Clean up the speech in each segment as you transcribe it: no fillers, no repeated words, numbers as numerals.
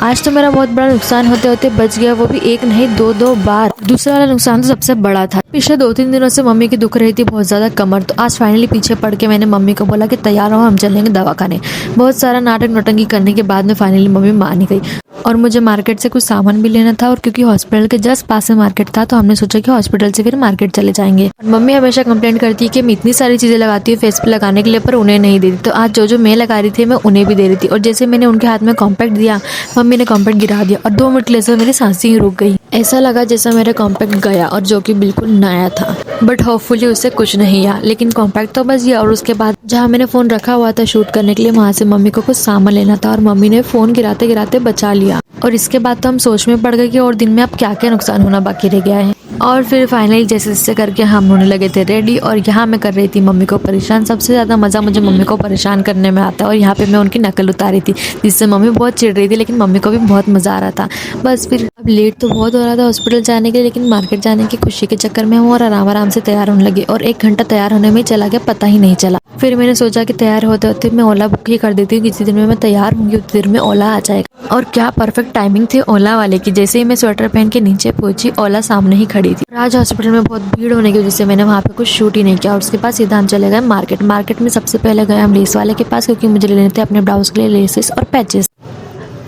आज तो मेरा बहुत बड़ा नुकसान होते होते बच गया, वो भी एक नहीं दो बार। दूसरा वाला नुकसान तो सबसे बड़ा था। पिछले 2-3 दिनों से मम्मी की दुख रही थी बहुत ज्यादा कमर, तो आज फाइनली पीछे पड़ के मैंने मम्मी को बोला कि तैयार हो, हम चलेंगे दवाखाने। बहुत सारा नाटक नौटंकी करने के बाद में फाइनली मम्मी मान गई। और मुझे मार्केट से कुछ सामान भी लेना था, और क्योंकि हॉस्पिटल के जस्ट पास में मार्केट था, तो हमने सोचा कि हॉस्पिटल से फिर मार्केट चले जाएंगे। मम्मी हमेशा कंप्लेंट करती है कि मैं इतनी सारी चीजें लगाती हूँ फेस पे लगाने के लिए, पर उन्हें नहीं देती। तो आज जो मैं लगा रही थी मैं उन्हें भी दे रही थी, और जैसे मैंने उनके हाथ में कॉम्पैक्ट दिया, मम्मी ने कॉम्पैक्ट गिरा दिया, और 2 मिनट के लिए से मेरी सांसें ही रुक गई। ऐसा लगा जैसा मेरा कॉम्पैक्ट गया, और जो कि बिल्कुल नया था। बट होपफुली उससे कुछ नहीं आया, लेकिन कॉम्पैक्ट तो बच गया। और उसके बाद जहाँ मैंने फोन रखा हुआ था शूट करने के लिए, वहां से मम्मी को कुछ सामान लेना था, और मम्मी ने फोन गिराते गिराते बचा लिया। और इसके बाद तो हम सोच में पड़ गए कि और दिन में अब क्या क्या नुकसान होना बाकी रह गया है। और फिर फाइनली जैसे जैसे करके हम होने लगे थे रेडी, और यहाँ मैं कर रही थी मम्मी को परेशान। सबसे ज़्यादा मज़ा मुझे मम्मी को परेशान करने में आता है, और यहाँ पे मैं उनकी नकल उतारी थी, जिससे मम्मी बहुत चिढ़ रही थी, लेकिन मम्मी को भी बहुत मज़ा आ रहा था। बस फिर अब लेट तो बहुत हो रहा था हॉस्पिटल जाने के लिए, लेकिन मार्केट जाने की खुशी के चक्कर में हम और आराम आराम से तैयार होने लगे, और 1 घंटा तैयार होने में चला गया, पता ही नहीं चला। फिर मैंने सोचा कि तैयार होते होते मैं ओला बुक ही कर देती हूँ, जितनी देर में मैं तैयार होंगी उतनी देर में ओला आ जाएगा। और क्या परफेक्ट टाइमिंग थी ओला वाले की। जैसे ही मैं स्वेटर पहन के नीचे पहुंची, ओला सामने ही खड़ी थी। राज हॉस्पिटल में बहुत भीड़ होने की वजह से मैंने वहाँ पे कुछ शूट ही नहीं किया, और उसके बाद सीधा हम चले गए मार्केट में सबसे पहले गए हम लेस वाले के पास, क्योंकि मुझे लेने थे अपने ब्लाउज के लिए लेसेस और पैचेस।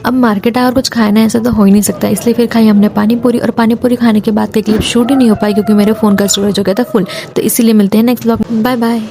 अब मार्केट आकर कुछ खाना ऐसा तो हो ही नहीं सकता, इसलिए फिर खाई हमने पानी पूरी। और पानी पूरी खाने के बाद क्लिप शूट ही नहीं हो पाई, क्योंकि मेरे फोन का स्टोरेज हो गया था फुल। तो इसीलिए मिलते हैं नेक्स्ट व्लॉग में। Bye bye.